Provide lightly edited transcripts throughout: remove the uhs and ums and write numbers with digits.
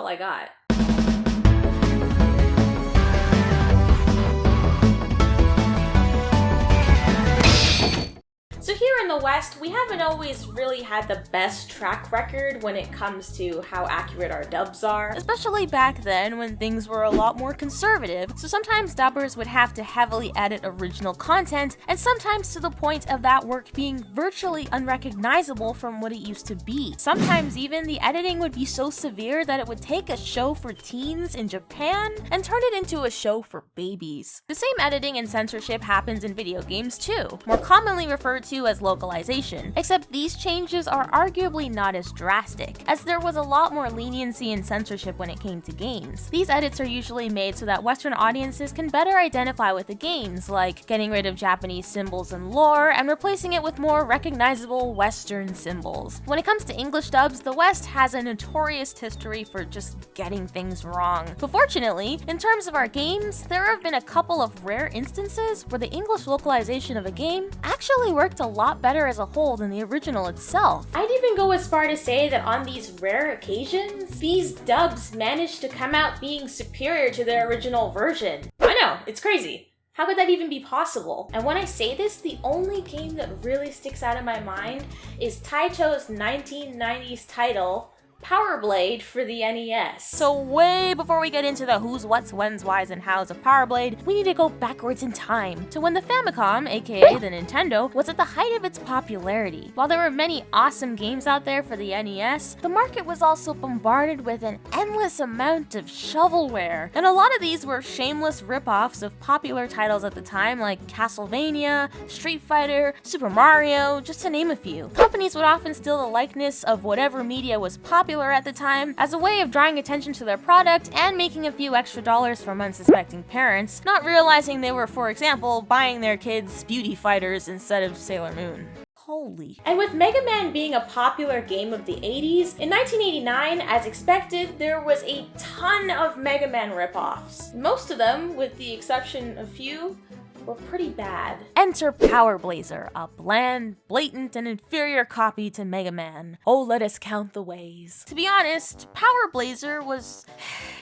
all I got. So here in the West, we haven't always really had the best track record when it comes to how accurate our dubs are. Especially back then when things were a lot more conservative, so sometimes dubbers would have to heavily edit original content, and sometimes to the point of that work being virtually unrecognizable from what it used to be. Sometimes even the editing would be so severe that it would take a show for teens in Japan and turn it into a show for babies. The same editing and censorship happens in video games too, more commonly referred to as localization, except these changes are arguably not as drastic, as there was a lot more leniency and censorship when it came to games. These edits are usually made so that Western audiences can better identify with the games, like getting rid of Japanese symbols and lore and replacing it with more recognizable Western symbols. When it comes to English dubs, the West has a notorious history for just getting things wrong. But fortunately, in terms of our games, there have been a couple of rare instances where the English localization of a game actually worked a lot better as a whole than the original itself. I'd even go as far to say that on these rare occasions, these dubs managed to come out being superior to their original version. I know, it's crazy. How could that even be possible? And when I say this, the only game that really sticks out in my mind is Taito's 1990s title, Powerblade for the NES. So way before we get into the who's, what's, when's, why's, and how's of Powerblade, we need to go backwards in time to when the Famicom, aka the Nintendo, was at the height of its popularity. While there were many awesome games out there for the NES, the market was also bombarded with an endless amount of shovelware, and a lot of these were shameless rip-offs of popular titles at the time like Castlevania, Street Fighter, Super Mario, just to name a few. Companies would often steal the likeness of whatever media was popular at the time as a way of drawing attention to their product and making a few extra dollars from unsuspecting parents, not realizing they were, for example, buying their kids Beauty Fighters instead of Sailor Moon. Holy. And with Mega Man being a popular game of the 80s, in 1989, as expected, there was a ton of Mega Man ripoffs. Most of them, with the exception of few, were pretty bad. Enter Power Blazer, a bland, blatant, and inferior copy to Mega Man. Oh, let us count the ways. To be honest, Power Blazer was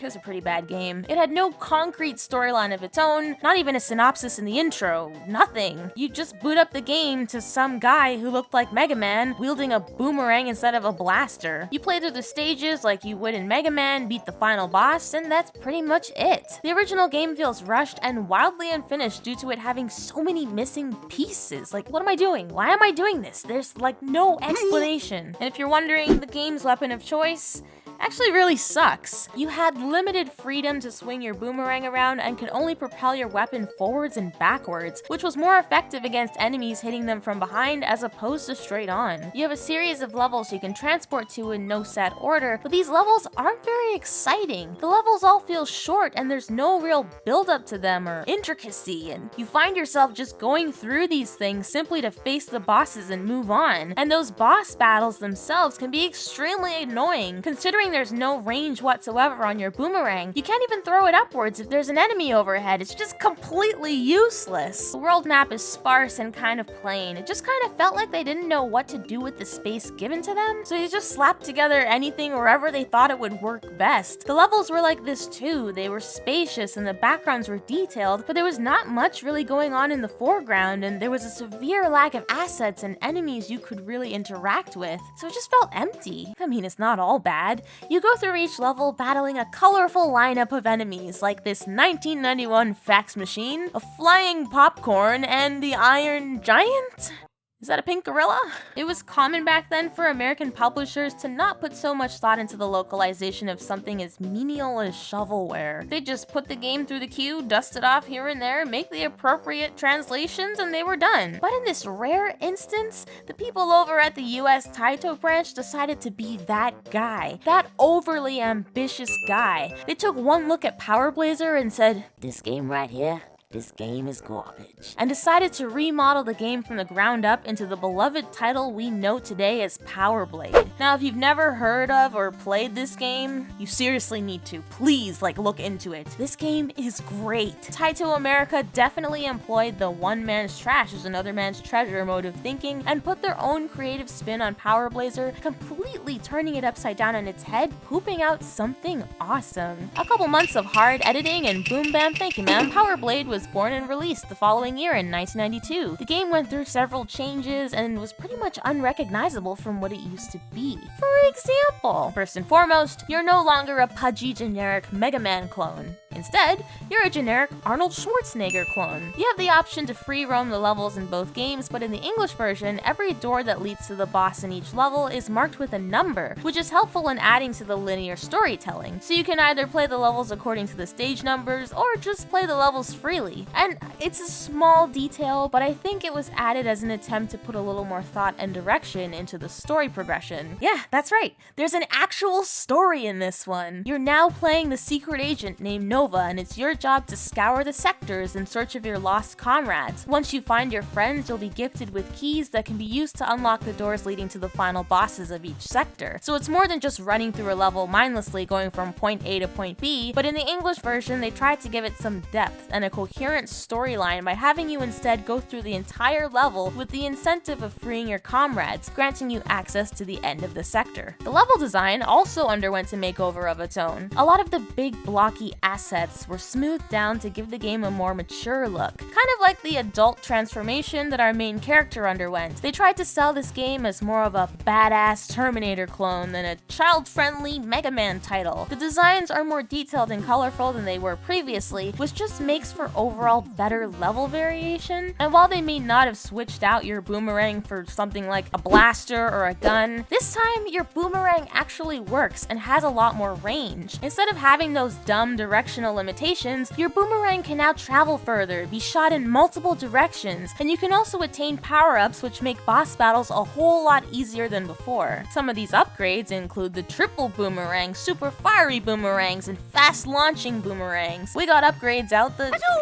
a pretty bad game. It had no concrete storyline of its own, not even a synopsis in the intro, nothing. You just boot up the game to some guy who looked like Mega Man, wielding a boomerang instead of a blaster. You play through the stages like you would in Mega Man, beat the final boss, and that's pretty much it. The original game feels rushed and wildly unfinished due to it having so many missing pieces. Like, what am I doing? Why am I doing this? There's like no explanation. And if you're wondering, the game's weapon of choice actually really sucks. You had limited freedom to swing your boomerang around and could only propel your weapon forwards and backwards, which was more effective against enemies hitting them from behind as opposed to straight on. You have a series of levels you can transport to in no set order, but these levels aren't very exciting. The levels all feel short and there's no real build up to them or intricacy, and you find yourself just going through these things simply to face the bosses and move on. And those boss battles themselves can be extremely annoying, considering there's no range whatsoever on your boomerang. You can't even throw it upwards if there's an enemy overhead. It's just completely useless. The world map is sparse and kind of plain. It just kind of felt like they didn't know what to do with the space given to them, so they just slapped together anything wherever they thought it would work best. The levels were like this too. They were spacious and the backgrounds were detailed, but there was not much really going on in the foreground, and there was a severe lack of assets and enemies you could really interact with, so it just felt empty. I mean, it's not all bad. You go through each level battling a colorful lineup of enemies like this 1991 fax machine, a flying popcorn, and the Iron Giant? Is that a pink gorilla? It was common back then for American publishers to not put so much thought into the localization of something as menial as shovelware. They just put the game through the queue, dust it off here and there, make the appropriate translations, and they were done. But in this rare instance, the people over at the US Taito branch decided to be that guy. That overly ambitious guy. They took one look at Power Blazer and said, "This game right here, this game is garbage, and decided to remodel the game from the ground up into the beloved title we know today as Powerblade. Now, if you've never heard of or played this game, you seriously need to. Please, look into it. This game is great. Taito America definitely employed the one man's trash is another man's treasure mode of thinking and put their own creative spin on Powerblazer, completely turning it upside down on its head, pooping out something awesome. A couple months of hard editing and boom bam thank you ma'am, Powerblade was born and released the following year in 1992. The game went through several changes and was pretty much unrecognizable from what it used to be. For example, first and foremost, you're no longer a pudgy generic Mega Man clone. Instead, you're a generic Arnold Schwarzenegger clone. You have the option to free roam the levels in both games, but in the English version, every door that leads to the boss in each level is marked with a number, which is helpful in adding to the linear storytelling. So you can either play the levels according to the stage numbers, or just play the levels freely. And it's a small detail, but I think it was added as an attempt to put a little more thought and direction into the story progression. Yeah, that's right. There's an actual story in this one. You're now playing the secret agent named Nova, and it's your job to scour the sectors in search of your lost comrades. Once you find your friends, you'll be gifted with keys that can be used to unlock the doors leading to the final bosses of each sector. So it's more than just running through a level mindlessly going from point A to point B, but in the English version, they tried to give it some depth and a coherent storyline by having you instead go through the entire level with the incentive of freeing your comrades, granting you access to the end of the sector. The level design also underwent a makeover of its own. A lot of the big blocky assets were smoothed down to give the game a more mature look, kind of like the adult transformation that our main character underwent. They tried to sell this game as more of a badass Terminator clone than a child-friendly Mega Man title. The designs are more detailed and colorful than they were previously, which just makes for overall better level variation. And while they may not have switched out your boomerang for something like a blaster or a gun, this time your boomerang actually works and has a lot more range. Instead of having those dumb directional limitations, your boomerang can now travel further, be shot in multiple directions, and you can also attain power-ups which make boss battles a whole lot easier than before. Some of these upgrades include the triple boomerang, super fiery boomerangs, and fast launching boomerangs. We got upgrades out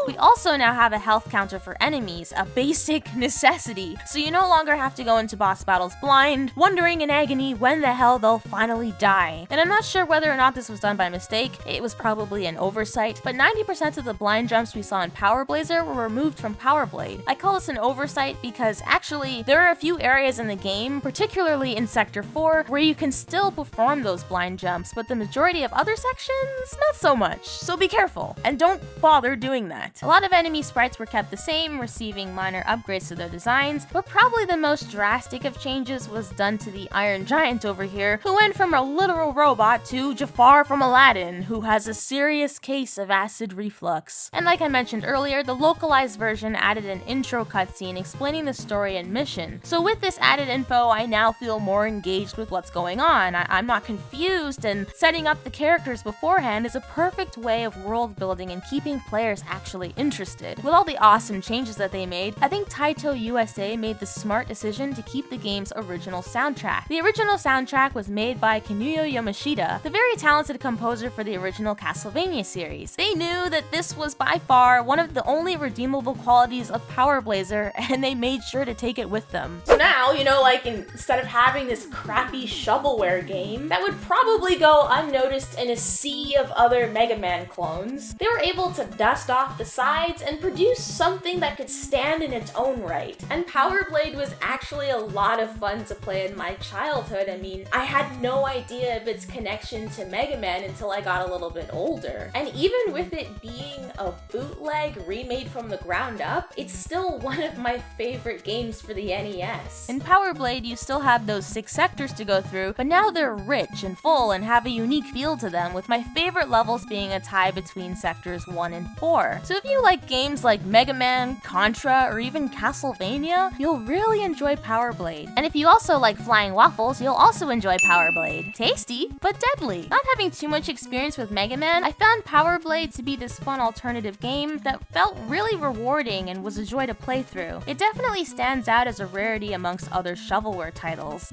we also now have a health counter for enemies, a basic necessity, so you no longer have to go into boss battles blind, wondering in agony when the hell they'll finally die. And I'm not sure whether or not this was done by mistake, it was probably an oversight, but 90% of the blind jumps we saw in Powerblazer were removed from Powerblade. I call this an oversight because actually, there are a few areas in the game, particularly in Sector 4, where you can still perform those blind jumps, but the majority of other sections, not so much. So be careful, and don't bother doing that. A lot of enemy sprites were kept the same, receiving minor upgrades to their designs, but probably the most drastic of changes was done to the Iron Giant over here, who went from a literal robot to Jafar from Aladdin, who has a serious case of acid reflux. And like I mentioned earlier, the localized version added an intro cutscene explaining the story and mission. So with this added info, I now feel more engaged with what's going on. I'm not confused, and setting up the characters beforehand is a perfect way of world building and keeping players actually interested. With all the awesome changes that they made, I think Taito USA made the smart decision to keep the game's original soundtrack. The original soundtrack was made by Kinuyo Yamashita, the very talented composer for the original Castlevania series. They knew that this was by far one of the only redeemable qualities of Powerblazer, and they made sure to take it with them. So now, instead of having this crappy shovelware game that would probably go unnoticed in a sea of other Mega Man clones, they were able to dust off the sides and produce something that could stand in its own right. And Powerblade was actually a lot of fun to play in my childhood. I had no idea of its connection to Mega Man until I got a little bit older. And even with it being a bootleg remade from the ground up, it's still one of my favorite games for the NES. In Powerblade, you still have those 6 sectors to go through, but now they're rich and full and have a unique feel to them, with my favorite levels being a tie between sectors 1 and 4. So if you like games like Mega Man, Contra, or even Castlevania, you'll really enjoy Powerblade. And if you also like flying waffles, you'll also enjoy Powerblade. Tasty, but deadly. Not having too much experience with Mega Man, I found Powerblade to be this fun alternative game that felt really rewarding and was a joy to play through. It definitely stands out as a rarity amongst other shovelware titles.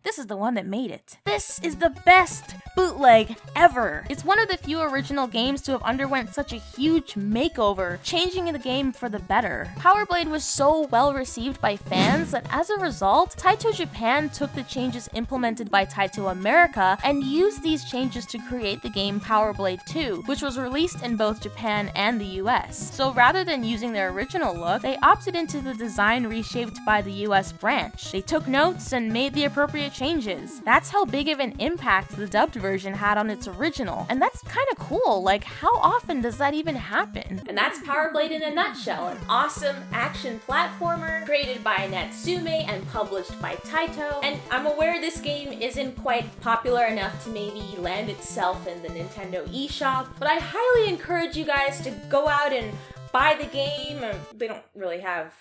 This is the one that made it. This is the best bootleg ever. It's one of the few original games to have underwent such a huge makeover, changing the game for the better. Powerblade was so well received by fans that as a result, Taito Japan took the changes implemented by Taito America and used these changes to create the game Powerblade 2, which was released in both Japan and the US. So rather than using their original look, they opted into the design reshaped by the US branch. They took notes and made the appropriate changes. That's how big of an impact the dubbed version had on its original, and that's kind of cool. Like, how often does that even happen? And that's Powerblade in a nutshell, an awesome action platformer created by Natsume and published by Taito. And I'm aware this game isn't quite popular enough to maybe land itself in the Nintendo eShop, but I highly encourage you guys to go out and buy the game. They don't really have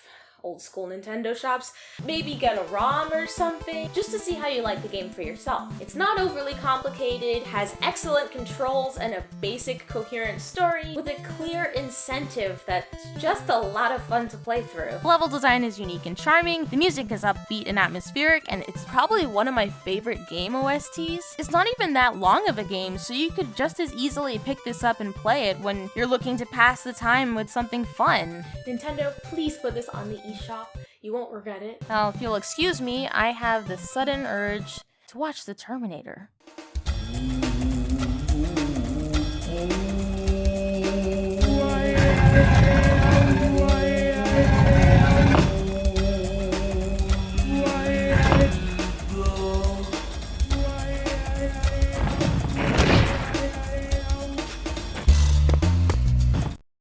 old school Nintendo shops. Maybe get a ROM or something, just to see how you like the game for yourself. It's not overly complicated, has excellent controls and a basic coherent story with a clear incentive that's just a lot of fun to play through. Level design is unique and charming, the music is upbeat and atmospheric, and it's probably one of my favorite game OSTs. It's not even that long of a game, so you could just as easily pick this up and play it when you're looking to pass the time with something fun. Nintendo, please put this on the eShop. You won't regret it. Now, if you'll excuse me, I have the sudden urge to watch The Terminator.